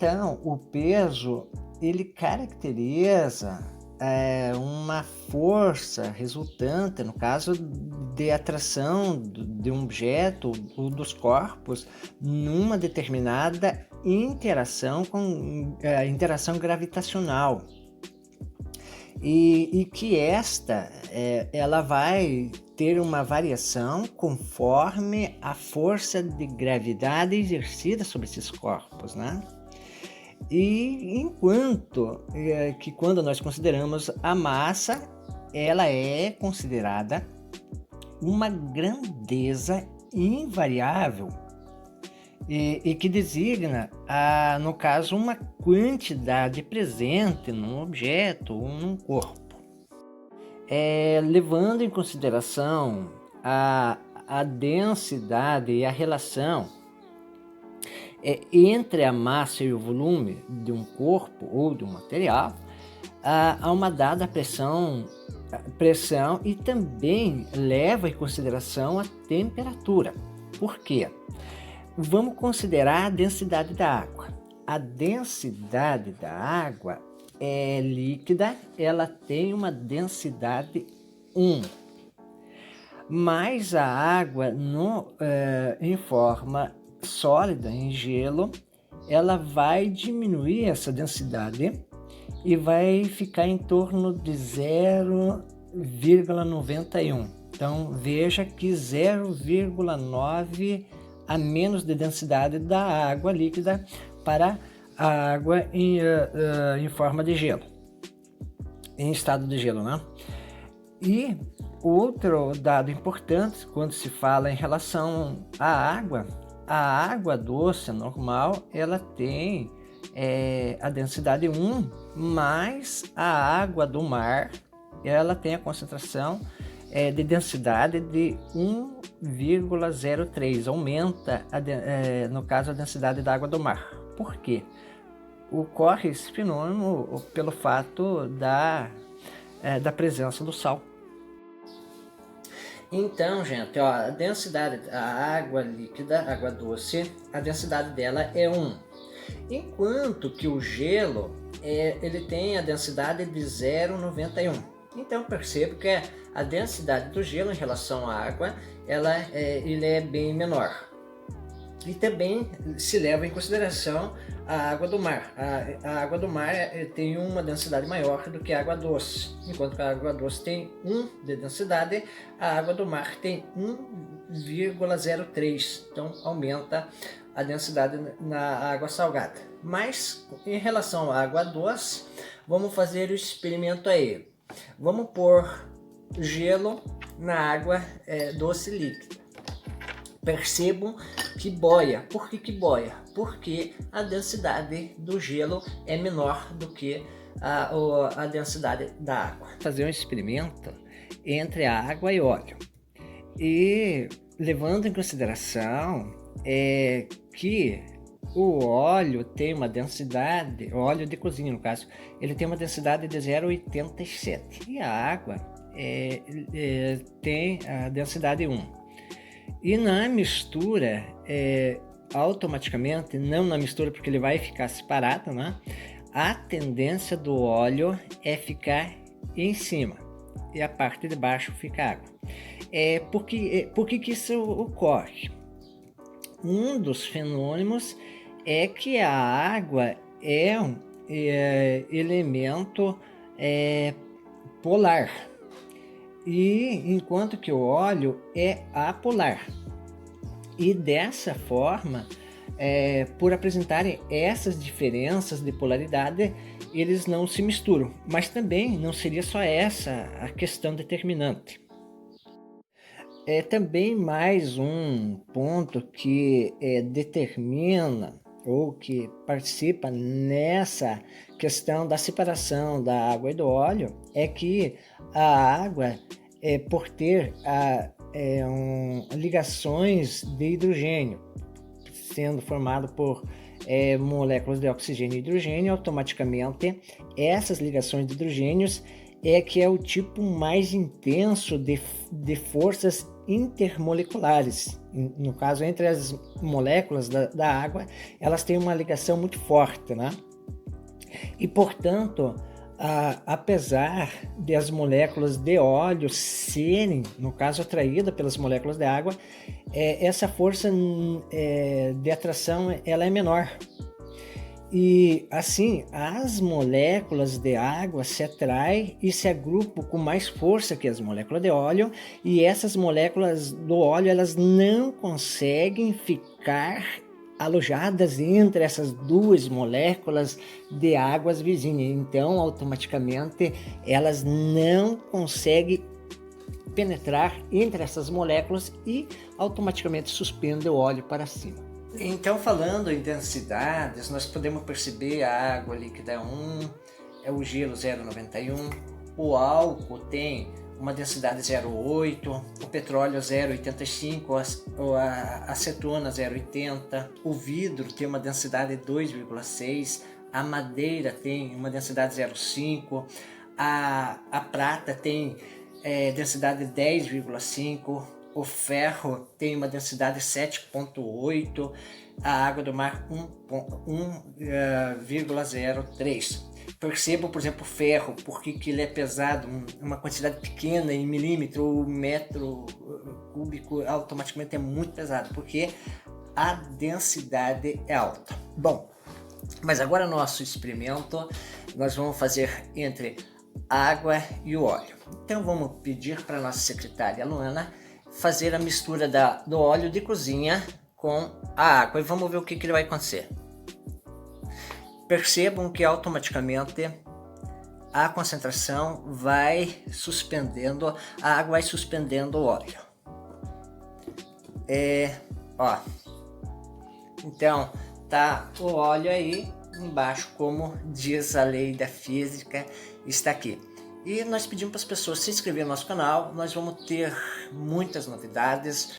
Então, o peso, ele caracteriza uma força resultante, no caso, de atração de um objeto ou dos corpos numa determinada interação com interação gravitacional. E que ela vai ter uma variação conforme a força de gravidade exercida sobre esses corpos, né? E enquanto que quando nós consideramos a massa, ela é considerada uma grandeza invariável e que designa, no caso, uma quantidade presente num objeto ou num corpo. Levando em consideração a densidade e a relação entre a massa e o volume de um corpo ou de um material, a uma dada pressão e também leva em consideração a temperatura. Por quê? Vamos considerar a densidade da água. A densidade da água é líquida, ela tem uma densidade 1. Mas a água em forma sólida, em gelo, ela vai diminuir essa densidade e vai ficar em torno de 0,91. Então veja que 0,9 a menos de densidade da água líquida para a água em forma de gelo, em estado de gelo, né? E outro dado importante quando se fala em relação à água, a água doce normal, ela tem a densidade 1, mas a água do mar, ela tem a concentração de densidade de 1,03, aumenta, no caso, a densidade da água do mar. Por quê? Ocorre esse fenômeno pelo fato da presença do sal. Então, gente, a densidade da água líquida, água doce, a densidade dela é 1. Enquanto que o gelo, ele tem a densidade de 0,91. Então, percebo que a densidade do gelo em relação à água, ele é bem menor. E também se leva em consideração a água do mar. A água do mar tem uma densidade maior do que a água doce. Enquanto que a água doce tem 1 de densidade, a água do mar tem 1,03. Então aumenta a densidade na água salgada. Mas em relação à água doce, vamos fazer o experimento aí. Vamos pôr gelo na água doce líquida. Percebam que boia. Por que boia? Porque a densidade do gelo é menor do que a densidade da água. Fazer um experimento entre a água e óleo. E levando em consideração que o óleo tem uma densidade, o óleo de cozinha no caso, ele tem uma densidade de 0,87 e a água tem a densidade 1. E na mistura, automaticamente, não na mistura porque ele vai ficar separado, né? A tendência do óleo é ficar em cima e a parte de baixo fica água. Por que isso ocorre? Um dos fenômenos é que a água é um elemento polar, e enquanto que o óleo é apolar. E dessa forma, por apresentarem essas diferenças de polaridade, eles não se misturam. Mas também não seria só essa a questão determinante. Também mais um ponto que determina ou que participa nessa questão da separação da água e do óleo é que a água, por ter ligações de hidrogênio, sendo formado por moléculas de oxigênio e hidrogênio, automaticamente essas ligações de hidrogênios é que é o tipo mais intenso de forças intermoleculares. No caso, entre as moléculas da água, elas têm uma ligação muito forte, né? E, portanto, apesar de as moléculas de óleo serem, no caso, atraídas pelas moléculas de água, essa força de atração ela é menor. E assim, as moléculas de água se atraem e se agrupam com mais força que as moléculas de óleo, e essas moléculas do óleo elas não conseguem ficar alojadas entre essas duas moléculas de águas vizinhas. Então, automaticamente, elas não conseguem penetrar entre essas moléculas e automaticamente suspende o óleo para cima. Então, falando em densidades, nós podemos perceber a água líquida 1, é o gelo 0,91, o álcool tem uma densidade 0,8, o petróleo 0,85, a acetona 0,80, o vidro tem uma densidade 2,6, a madeira tem uma densidade 0,5, a prata tem densidade 10,5, o ferro tem uma densidade 7,8, a água do mar 1,03. Percebo, por exemplo, o ferro, porque que ele é pesado, uma quantidade pequena em milímetro ou metro cúbico, automaticamente é muito pesado, porque a densidade é alta. Bom, mas agora nosso experimento nós vamos fazer entre a água e o óleo. Então vamos pedir para a nossa secretária Luana fazer a mistura do óleo de cozinha com a água e vamos ver o que vai acontecer. Percebam que automaticamente a concentração vai suspendendo, a água vai suspendendo o óleo. Então tá o óleo aí embaixo, como diz a lei da física, está aqui. E nós pedimos para as pessoas se inscreverem no nosso canal, nós vamos ter muitas novidades.